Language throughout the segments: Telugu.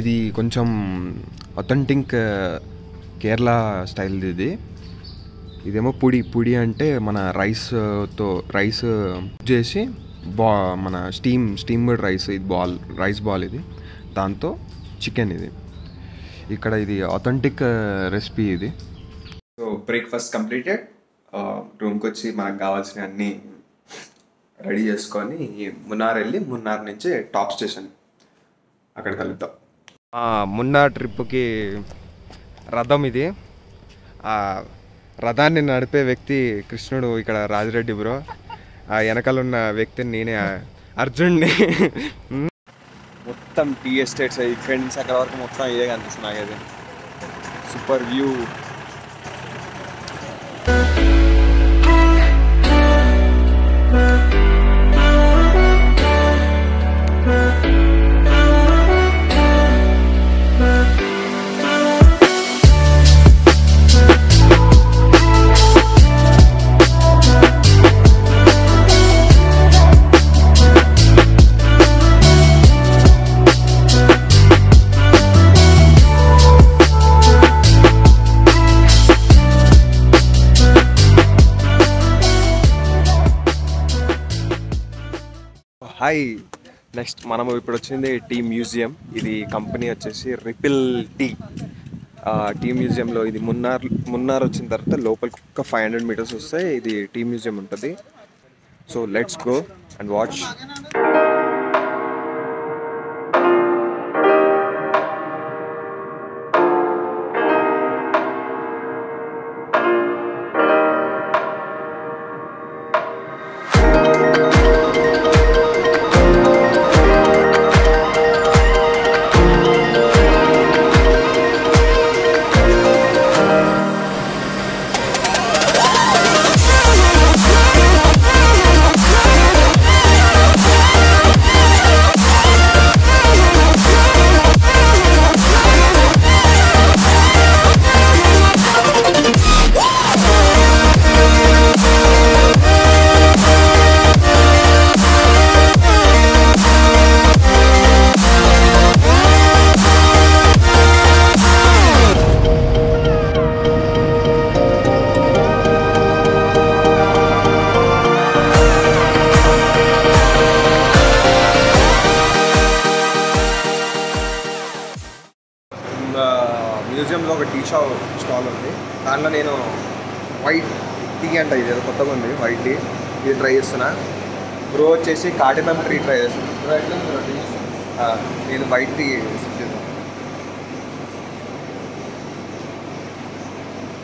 ఇది కొంచెం అథెంటిక్ కేరళ స్టైల్ ఇదేమో పుడి అంటే మన రైస్ చేసి మన స్టీమ్డ్ రైస్, ఇది రైస్ బాల్ ఇది, దాంతో చికెన్ ఇది. ఇక్కడ ఇది అథెంటిక్ రెసిపీ ఇది. So breakfast completed. రూమ్కి వచ్చి మనకు కావాల్సిన అన్నీ రెడీ చేసుకొని మున్నార్ వెళ్ళి, మున్నార్ నుంచి టాప్ స్టేషన్ అక్కడ కలుద్దాం. మున్నార్ ట్రిప్కి రథం ఇది. రథాన్ని నడిపే వ్యక్తి కృష్ణుడు, ఇక్కడ రాజిరెడ్డి బ్రో. వెనకాల ఉన్న వ్యక్తిని నేనే, అర్జున్ని. మొత్తం టీ ఎస్టేట్స్ ఇక్కడి నుంచి అక్కడ వరకు మొత్తం ఇదే కనిపిస్తుంది నాకైతే. Super view. హాయ్, నెక్స్ట్ మనము ఇప్పుడు వచ్చింది టీ మ్యూజియం. ఇది కంపెనీ వచ్చేసి రిపిల్ టీ మ్యూజియంలో. ఇది మున్నార్ వచ్చిన తర్వాత లోపలికి ఒక 500 meters వస్తే ఇది టీ మ్యూజియం ఉంటుంది. So let's go and watch. మ్యూజియంలో ఒక టీ స్టాల్ ఉంది. దాంట్లో నేను వైట్ టీ అంట, ఇది ఏదో కొత్తగా ఉంది వైట్ టీ, ఇది ట్రై చేస్తున్నా. బ్రో వచ్చేసి కార్డినమ్ ట్రీ ట్రై చేస్తున్నా. నేను వైట్ టీ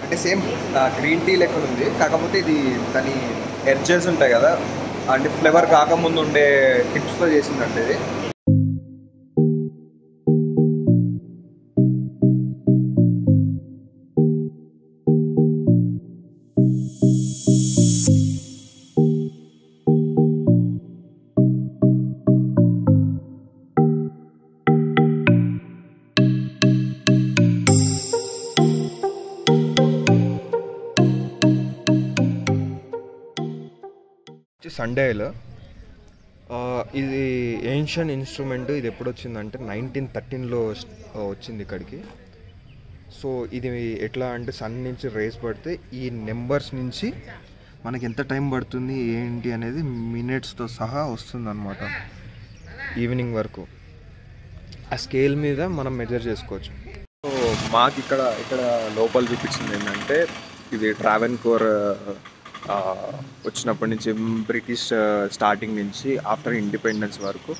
అంటే సేమ్ గ్రీన్ టీ లెక్క ఉంది, కాకపోతే ఇది దాని ఎడ్జెస్ ఉంటాయి కదా, అంటే ఫ్లేవర్ కాకముందు ఉండే టిప్స్తో చేసిందంటే ఇది. సండేలో ఇది ఏన్షియన్ ఇన్స్ట్రుమెంట్. ఇది ఎప్పుడు వచ్చిందంటే 1913లో వచ్చింది ఇక్కడికి. సో ఇది ఎట్లా అంటే సన్ నుంచి రేస్ పడితే ఈ నెంబర్స్ నుంచి మనకి ఎంత టైం పడుతుంది ఏంటి అనేది మినిట్స్తో సహా వస్తుంది అన్నమాట. ఈవినింగ్ వరకు ఆ స్కేల్ మీద మనం మెజర్ చేసుకోవచ్చు. సో మాకు ఇక్కడ లోపల చూపించింది ఏంటంటే, ఇది ట్రావెన్కోర్ వచ్చినప్పటి నుంచి బ్రిటిష్ స్టార్టింగ్ నుంచి ఆఫ్టర్ ఇండిపెండెన్స్ వరకు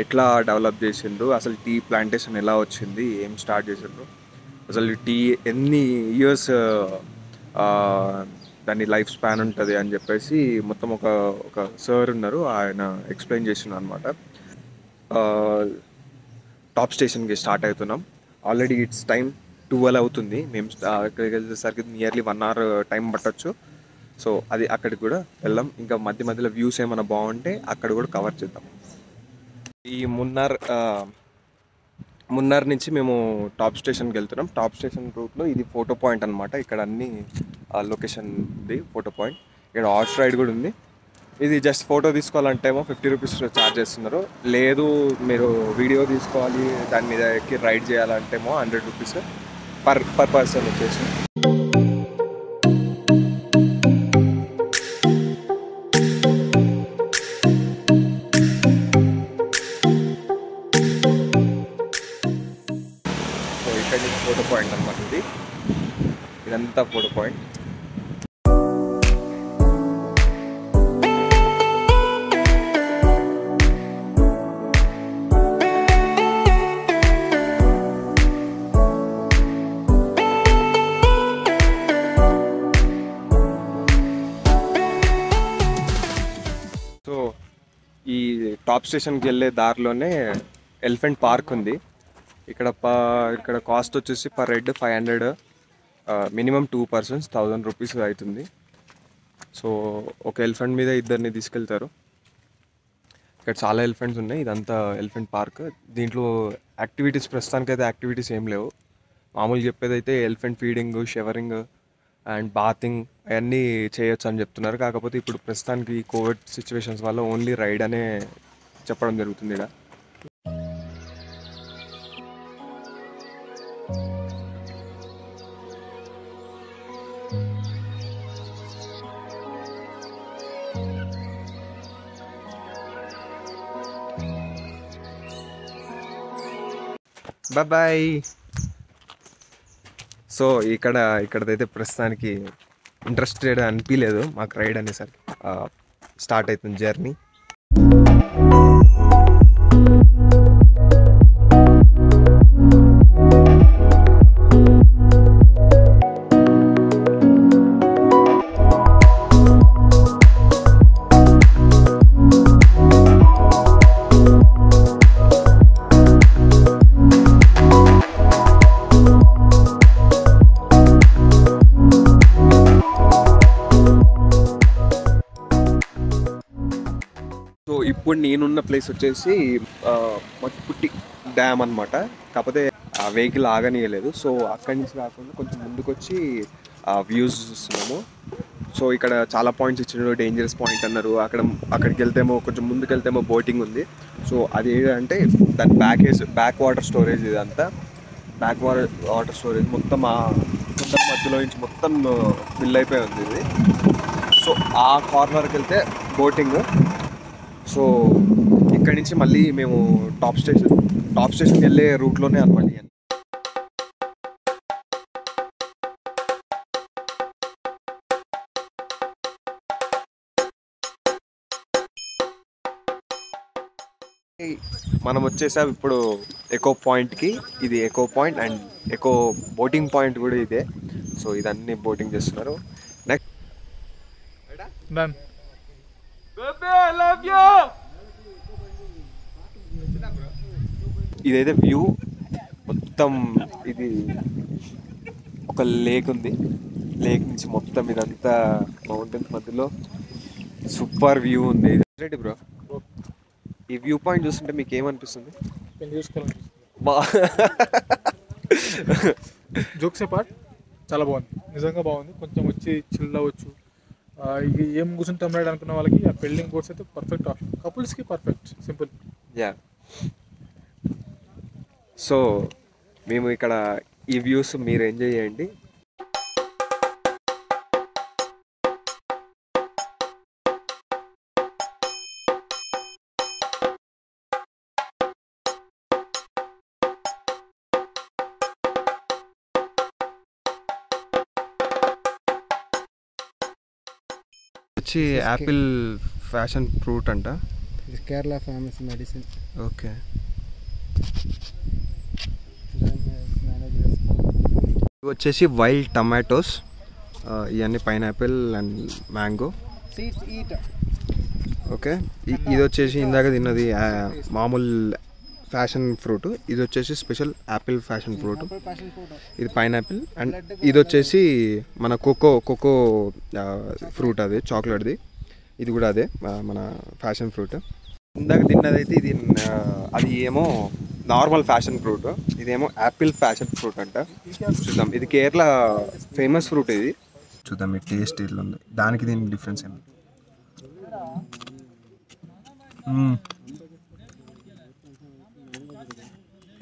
ఎట్లా డెవలప్ చేసిండ్రు, అసలు టీ ప్లాంటేషన్ ఎలా వచ్చింది, ఏం స్టార్ట్ చేసిండ్రు, అసలు టీ ఎన్ని ఇయర్స్ దాని లైఫ్ స్పాన్ ఉంటుంది అని చెప్పేసి మొత్తం ఒక సార్ ఉన్నారు, ఆయన ఎక్స్ప్లెయిన్ చేస్తున్నారు అనమాట. టాప్ స్టేషన్కి స్టార్ట్ అవుతున్నాం. ఆల్రెడీ ఇట్స్ టైం 12 అవుతుంది. మేము అక్కడికి వెళ్ళేసరికి నియర్లీ 1 hour టైం పట్టచ్చు. సో అది అక్కడికి కూడా వెళ్దాం. ఇంకా మధ్యలో వ్యూస్ ఏమైనా బాగుంటే అక్కడ కూడా కవర్ చేద్దాం. ఈ మున్నార్ నుంచి మేము టాప్ స్టేషన్కి వెళ్తున్నాం. టాప్ స్టేషన్ రూట్లో ఇది ఫోటో పాయింట్ అనమాట. ఇక్కడ అన్ని లొకేషన్ ఉంది ఫోటో పాయింట్. ఇక్కడ హార్స్ రైడ్ కూడా ఉంది. ఇది జస్ట్ ఫోటో తీసుకోవాలంటే ఏమో 50 రూపీస్ ఛార్జ్ చేస్తున్నారు. లేదు మీరు వీడియో తీసుకోవాలి దాని మీద ఎక్కి రైడ్ చేయాలంటే ఏమో 100 రూపీస్ పర్ పర్సన్ వచ్చేసి. సో ఇక్కడ నుంచి ఫోటో పాయింట్ అనమాట ఇదంతా ఫోటో పాయింట్. సో ఈ టాప్ స్టేషన్కి వెళ్ళే దారిలోనే ఎలిఫెంట్ పార్క్ ఉంది. ఇక్కడ కాస్ట్ వచ్చేసి per head 500, minimum 2 persons 1000 rupees అవుతుంది. సో ఒక ఎలిఫెంట్ మీద ఇద్దరిని తీసుకెళ్తారు. ఇక్కడ చాలా ఎలిఫెంట్స్ ఉన్నాయి. ఇదంతా ఎలిఫెంట్ పార్క్. దీంట్లో యాక్టివిటీస్ ప్రస్తుతానికైతే యాక్టివిటీస్ ఏం లేవు. మామూలుగా చెప్పేదైతే elephant feeding, showering and bathing అవన్నీ చేయొచ్చు అని చెప్తున్నారు. కాకపోతే ఇప్పుడు ప్రస్తుతానికి కోవిడ్ సిచ్యువేషన్స్ వల్ల ఓన్లీ రైడ్ అనే చెప్పడం జరుగుతుంది ఇక్కడ. బాయ్. సో ఇక్కడైతే ప్రస్తుతానికి ఇంట్రెస్టెడ్ అనిపించలేదు మాకు రైడ్ అనేసరికి. స్టార్ట్ అవుతుంది జర్నీ. సో ఇప్పుడు నేనున్న ప్లేస్ వచ్చేసి మట్టిపుట్టి డ్యామ్ అనమాట. కాకపోతే ఆ వెహికల్ ఆగనీయలేదు. సో అక్కడి నుంచి కాకుండా కొంచెం ముందుకు వచ్చి వ్యూస్ చూస్తున్నాము. సో ఇక్కడ చాలా పాయింట్స్ ఇచ్చినారు. డేంజరస్ పాయింట్ అన్నారు. అక్కడికి వెళ్తేమో కొంచెం ముందుకు వెళ్తేమో బోటింగ్ ఉంది. సో అది ఏంటంటే దాని బ్యాక్ వాటర్ స్టోరేజ్. ఇదంతా బ్యాక్ వాటర్ స్టోరేజ్ మొత్తం మధ్యలో నుంచి మొత్తం ఫిల్ అయిపోయి ఉంది ఇది. సో ఆ కార్నర్కి వెళ్తే బోటింగ్. సో ఇక్కడి నుంచి మళ్ళీ మేము టాప్ స్టేషన్కి వెళ్ళే రూట్లోనే అనమాట. మనం వచ్చేసాం ఇప్పుడు ఎకో పాయింట్కి. ఇది echo point and echo boating point కూడా ఇదే. సో ఇదన్నీ బోటింగ్ చేస్తున్నారు. నెక్స్ట్ ఇదైతే వ్యూ మొత్తం. ఇది ఒక లేక్ ఉంది. లేక్ నుంచి మొత్తం ఇదంతా మౌంటైన్స్ మధ్యలో సూపర్ వ్యూ ఉంది. రెడీ బ్రో, ఈ వ్యూ పాయింట్ చూస్తుంటే మీకు ఏమనిపిస్తుంది? జోక్స్ పార్ట్ చాలా బాగుంది, నిజంగా బాగుంది. కొంచెం వచ్చి చిల్ అవ్వచ్చు. ఇది ఏం కూర్చుంటాం రైడ్ అనుకున్న వాళ్ళకి ఆ పెళ్ళింగ్ బోట్స్ అయితే పర్ఫెక్ట్ ఆప్షన్. కపుల్స్కి పర్ఫెక్ట్, సింపుల్. యా. సో మేము ఇక్కడ ఈ వ్యూస్ మీరు ఎంజాయ్ చేయండి. వచ్చి యాపిల్ ఫ్యాషన్ ఫ్రూట్ అంట. Kerala famous medicine. ఓకే. ఇవి వచ్చేసి వైల్డ్ టమాటోస్. ఇవన్నీ పైనాపిల్ అండ్ మ్యాంగో. ఓకే. ఇది వచ్చేసి ఇందాక తిన్నది మామూలు ఫ్యాషన్ ఫ్రూట్. ఇది వచ్చేసి స్పెషల్ యాపిల్ ఫ్యాషన్ ఫ్రూట్. ఇది పైనాపిల్. అండ్ ఇది వచ్చేసి మన కోకో ఫ్రూట్, అది చాక్లెట్ది. ఇది కూడా అదే మన ఫ్యాషన్ ఫ్రూట్. ఇందాక తిన్నదైతే ఇది అది ఏమో నార్మల్ ఫ్యాషన్ ఫ్రూట్, ఇదేమో యాపిల్ ఫ్యాషన్ ఫ్రూట్ అంట. చూద్దాం, ఇది కేరళ ఫేమస్ ఫ్రూట్. ఇది చూద్దాం ఈ టేస్ట్ ఇట్లా ఉంది. దానికి దీనికి డిఫరెన్స్ ఏంటి?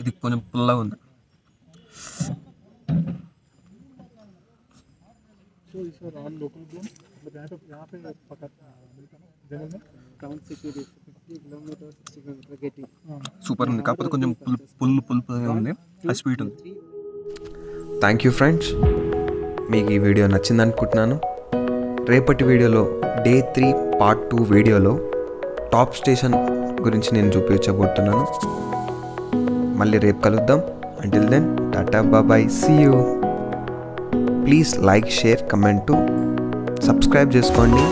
ఇది కొంచెం పుల్లగా ఉంది. So these are all local drones. मतलब यहाँ पे पकड़ जंगल में Ground security 50 kilometers 60 kilometers getting. Super ఉంది, కాకపోతే కొంచెం పులుపుగా ఉంది, ఆ స్వీట్ ఉంది. థ్యాంక్ యూ ఫ్రెండ్స్, మీకు ఈ వీడియో నచ్చింది అనుకుంటున్నాను. రేపటి వీడియోలో డే 3 పార్ట్ 2 వీడియోలో టాప్ స్టేషన్ గురించి నేను చూపించబోతున్నాను. మళ్ళీ రేపు కలుద్దాం. Until then tata bye, see you. Please like, share, comment, subscribe చేసుకోండి.